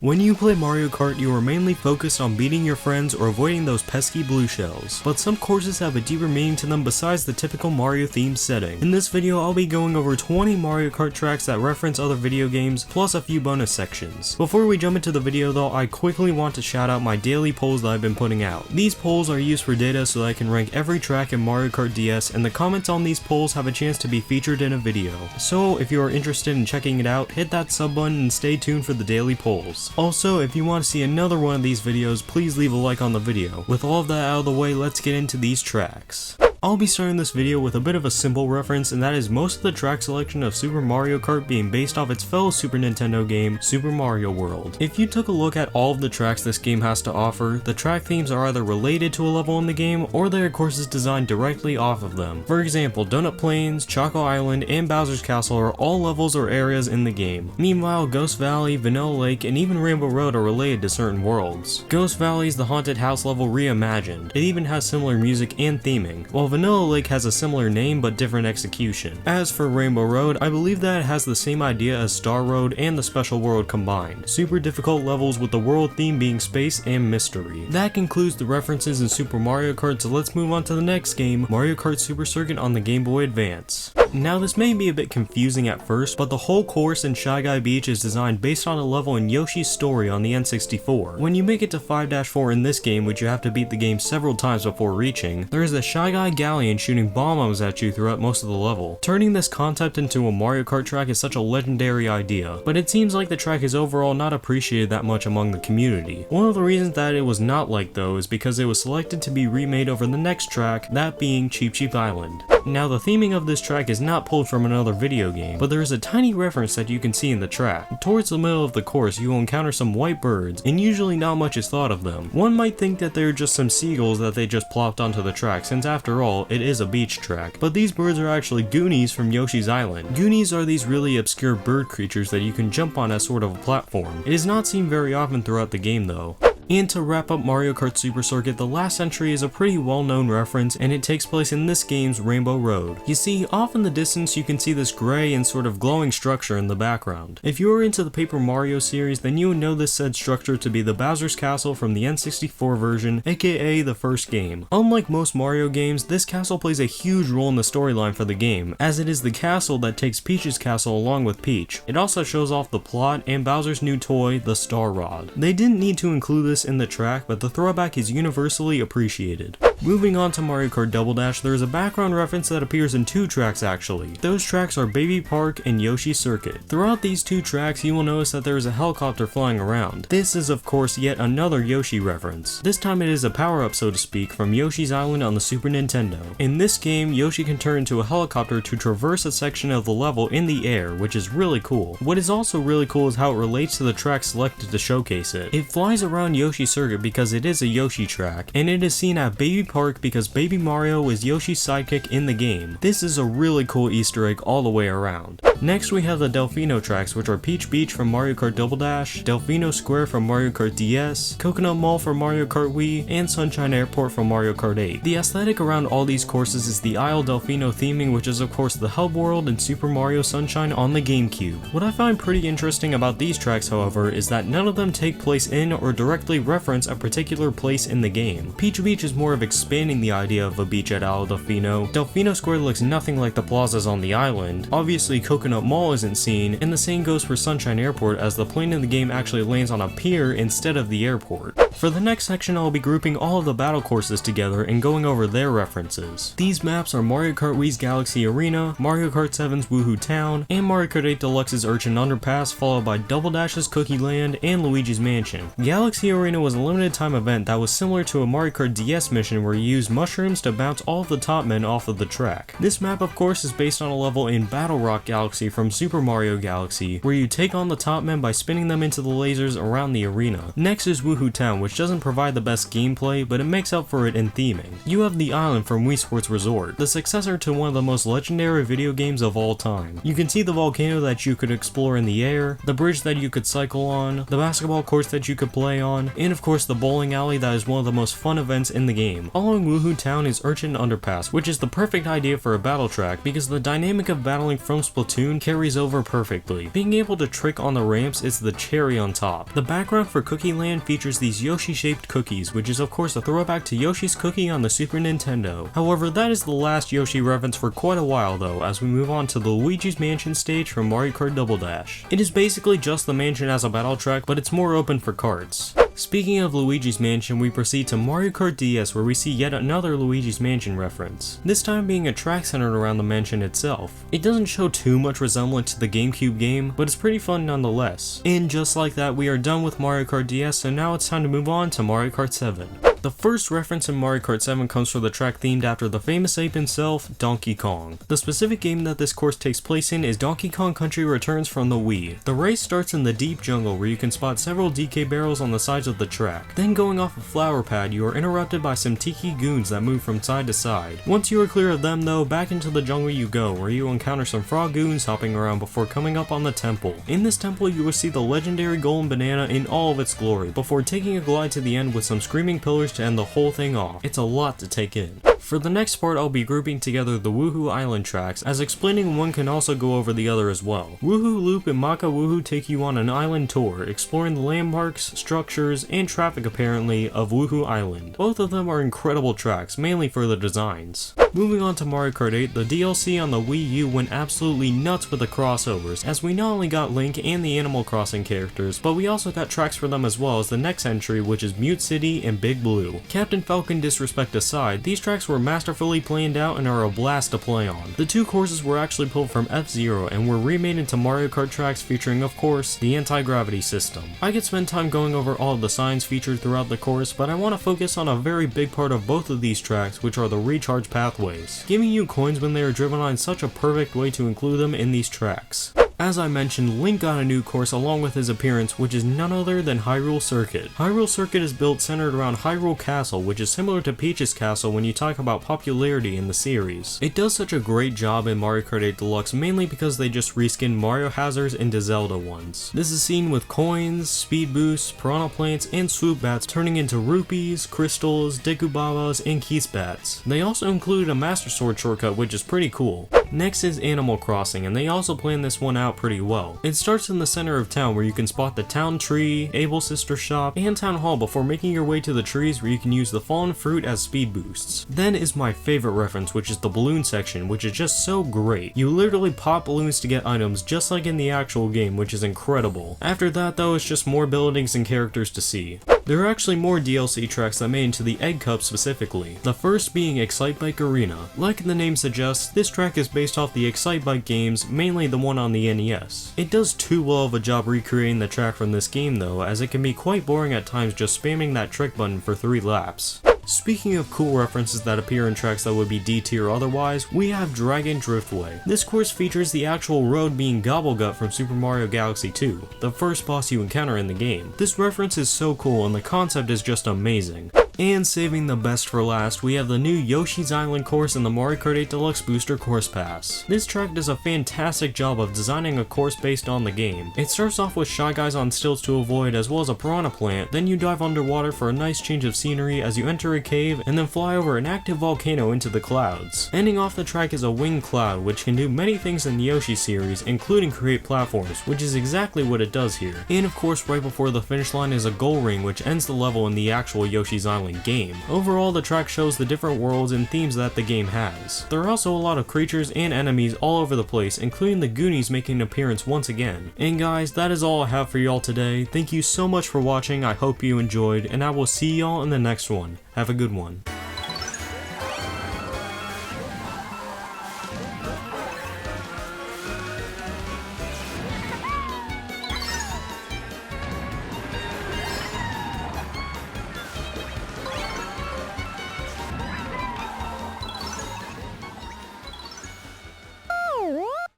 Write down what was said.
When you play Mario Kart, you are mainly focused on beating your friends or avoiding those pesky blue shells, but some courses have a deeper meaning to them besides the typical Mario themed setting. In this video, I'll be going over 20 Mario Kart tracks that reference other video games, plus a few bonus sections. Before we jump into the video though, I quickly want to shout out my daily polls that I've been putting out. These polls are used for data so that I can rank every track in Mario Kart DS, and the comments on these polls have a chance to be featured in a video. So if you are interested in checking it out, hit that sub button and stay tuned for the daily polls. Also, if you want to see another one of these videos, please leave a like on the video. With all of that out of the way, let's get into these tracks. I'll be starting this video with a bit of a simple reference, and that is most of the track selection of Super Mario Kart being based off its fellow Super Nintendo game, Super Mario World. If you took a look at all of the tracks this game has to offer, the track themes are either related to a level in the game, or there are courses designed directly off of them. For example, Donut Plains, Choco Island, and Bowser's Castle are all levels or areas in the game. Meanwhile, Ghost Valley, Vanilla Lake, and even Rainbow Road are related to certain worlds. Ghost Valley is the haunted house level reimagined. It even has similar music and theming, while Vanilla Lake has a similar name but different execution. As for Rainbow Road, I believe that it has the same idea as Star Road and the Special World combined. Super difficult levels with the world theme being space and mystery. That concludes the references in Super Mario Kart, so let's move on to the next game, Mario Kart Super Circuit on the Game Boy Advance. Now this may be a bit confusing at first, but the whole course in Shy Guy Beach is designed based on a level in Yoshi's Story on the N64. When you make it to 5-4 in this game, which you have to beat the game several times before reaching, there is a Shy Guy Galleon shooting bombs at you throughout most of the level. Turning this concept into a Mario Kart track is such a legendary idea, but it seems like the track is overall not appreciated that much among the community. One of the reasons that it was not liked though is because it was selected to be remade over the next track, that being Cheep Cheep Island. Now the theming of this track is not pulled from another video game, but there is a tiny reference that you can see in the track. Towards the middle of the course you will encounter some white birds, and usually not much is thought of them. One might think that they're just some seagulls that they just plopped onto the track, since after all, it is a beach track. But these birds are actually Goonies from Yoshi's Island. Goonies are these really obscure bird creatures that you can jump on as sort of a platform. It is not seen very often throughout the game though. And to wrap up Mario Kart Super Circuit, the last entry is a pretty well-known reference, and it takes place in this game's Rainbow Road. You see, off in the distance you can see this gray and sort of glowing structure in the background. If you are into the Paper Mario series, then you would know this said structure to be the Bowser's Castle from the N64 version, aka the first game. Unlike most Mario games, this castle plays a huge role in the storyline for the game, as it is the castle that takes Peach's castle along with Peach. It also shows off the plot and Bowser's new toy, the Star Rod. They didn't need to include this in the track, but the throwback is universally appreciated. Moving on to Mario Kart Double Dash, there is a background reference that appears in two tracks actually. Those tracks are Baby Park and Yoshi Circuit. Throughout these two tracks, you will notice that there is a helicopter flying around. This is of course yet another Yoshi reference. This time it is a power-up so to speak from Yoshi's Island on the Super Nintendo. In this game, Yoshi can turn into a helicopter to traverse a section of the level in the air, which is really cool. What is also really cool is how it relates to the track selected to showcase it. It flies around Yoshi Circuit because it is a Yoshi track, and it is seen at Baby Park because Baby Mario is Yoshi's sidekick in the game. This is a really cool Easter egg all the way around. Next we have the Delfino tracks, which are Peach Beach from Mario Kart Double Dash, Delfino Square from Mario Kart DS, Coconut Mall from Mario Kart Wii, and Sunshine Airport from Mario Kart 8. The aesthetic around all these courses is the Isle Delfino theming, which is of course the Hub World in Super Mario Sunshine on the GameCube. What I find pretty interesting about these tracks, however, is that none of them take place in or directly reference a particular place in the game. Peach Beach is more of expanding the idea of a beach at Isle Delfino. Delfino Square looks nothing like the plazas on the island. Obviously Coconut Mall isn't seen, and the same goes for Sunshine Airport as the plane in the game actually lands on a pier instead of the airport. For the next section I'll be grouping all of the battle courses together and going over their references. These maps are Mario Kart Wii's Galaxy Arena, Mario Kart 7's Woohoo Town, and Mario Kart 8 Deluxe's Urchin Underpass, followed by Double Dash's Cookie Land and Luigi's Mansion. Galaxy Arena was a limited time event that was similar to a Mario Kart DS mission where you use mushrooms to bounce all of the top men off of the track. This map of course is based on a level in Battle Rock Galaxy from Super Mario Galaxy, where you take on the top men by spinning them into the lasers around the arena. Next is Woohoo Town, design which doesn't provide the best gameplay, but it makes up for it in theming. You have the island from Wii Sports Resort, the successor to one of the most legendary video games of all time. You can see the volcano that you could explore in the air, the bridge that you could cycle on, the basketball courts that you could play on, and of course the bowling alley that is one of the most fun events in the game. Following Woohoo Town is Urchin Underpass, which is the perfect idea for a battle track because the dynamic of battling from Splatoon carries over perfectly. Being able to trick on the ramps is the cherry on top. The background for Cookie Land features these Yoshi-shaped cookies, which is of course a throwback to Yoshi's Cookie on the Super Nintendo. However, that is the last Yoshi reference for quite a while though, as we move on to the Luigi's Mansion stage from Mario Kart Double Dash. It is basically just the mansion as a battle track, but it's more open for carts. Speaking of Luigi's Mansion, we proceed to Mario Kart DS where we see yet another Luigi's Mansion reference, this time being a track centered around the mansion itself. It doesn't show too much resemblance to the GameCube game, but it's pretty fun nonetheless. And just like that, we are done with Mario Kart DS, so now it's time to move on to Mario Kart 7. The first reference in Mario Kart 7 comes from the track themed after the famous ape himself, Donkey Kong. The specific game that this course takes place in is Donkey Kong Country Returns from the Wii. The race starts in the deep jungle where you can spot several DK barrels on the sides of the track. Then going off a flower pad, you are interrupted by some tiki goons that move from side to side. Once you are clear of them though, back into the jungle you go, where you encounter some frog goons hopping around before coming up on the temple. In this temple you will see the legendary golden banana in all of its glory, before taking a glide to the end with some screaming pillars to end the whole thing off. It's a lot to take in. For the next part, I'll be grouping together the Woohoo Island tracks, as explaining one can also go over the other as well. Woohoo Loop and Maka Woohoo take you on an island tour, exploring the landmarks, structures, and traffic apparently of Woohoo Island. Both of them are incredible tracks, mainly for the designs. Moving on to Mario Kart 8, the DLC on the Wii U went absolutely nuts with the crossovers, as we not only got Link and the Animal Crossing characters, but we also got tracks for them as well as the next entry, which is Mute City and Big Blue. Captain Falcon disrespect aside, these tracks were masterfully planned out and are a blast to play on. The two courses were actually pulled from F-Zero and were remade into Mario Kart tracks featuring, of course, the anti-gravity system. I could spend time going over all of the signs featured throughout the course, but I want to focus on a very big part of both of these tracks, which are the recharge pathways. Giving you coins when they are driven on is such a perfect way to include them in these tracks. As I mentioned, Link got a new course along with his appearance, which is none other than Hyrule Circuit. Hyrule Circuit is built centered around Hyrule Castle, which is similar to Peach's Castle when you talk about popularity in the series. It does such a great job in Mario Kart 8 Deluxe mainly because they just reskinned Mario Hazards into Zelda ones. This is seen with coins, speed boosts, piranha plants, and swoop bats turning into rupees, crystals, Dekubabas, and Keys bats. They also included a Master Sword shortcut, which is pretty cool. Next is Animal Crossing, and they also planned this one out pretty well. It starts in the center of town where you can spot the town tree, Able Sister shop, and town hall before making your way to the trees where you can use the fallen fruit as speed boosts. Then is my favorite reference, which is the balloon section, which is just so great. You literally pop balloons to get items just like in the actual game, which is incredible. After that though, it's just more buildings and characters to see. There are actually more DLC tracks that made into the Egg Cup specifically, the first being Excitebike Arena. Like the name suggests, this track is based off the Excitebike games, mainly the one on the NES. It does too well of a job recreating the track from this game though, as it can be quite boring at times just spamming that trick button for 3 laps. Speaking of cool references that appear in tracks that would be D tier otherwise, we have Dragon Driftway. This course features the actual road being Gobblegut from Super Mario Galaxy 2, the first boss you encounter in the game. This reference is so cool and the concept is just amazing. And saving the best for last, we have the new Yoshi's Island course in the Mario Kart 8 Deluxe Booster Course Pass. This track does a fantastic job of designing a course based on the game. It starts off with Shy Guys on stilts to avoid as well as a piranha plant, then you dive underwater for a nice change of scenery as you enter a cave and then fly over an active volcano into the clouds. Ending off the track is a winged cloud, which can do many things in the Yoshi series, including create platforms, which is exactly what it does here. And of course, right before the finish line is a goal ring, which ends the level in the actual Yoshi's Island game. Overall, the track shows the different worlds and themes that the game has. There are also a lot of creatures and enemies all over the place, including the Goonies making an appearance once again. And guys, that is all I have for y'all today. Thank you so much for watching, I hope you enjoyed, and I will see y'all in the next one. Have a good one.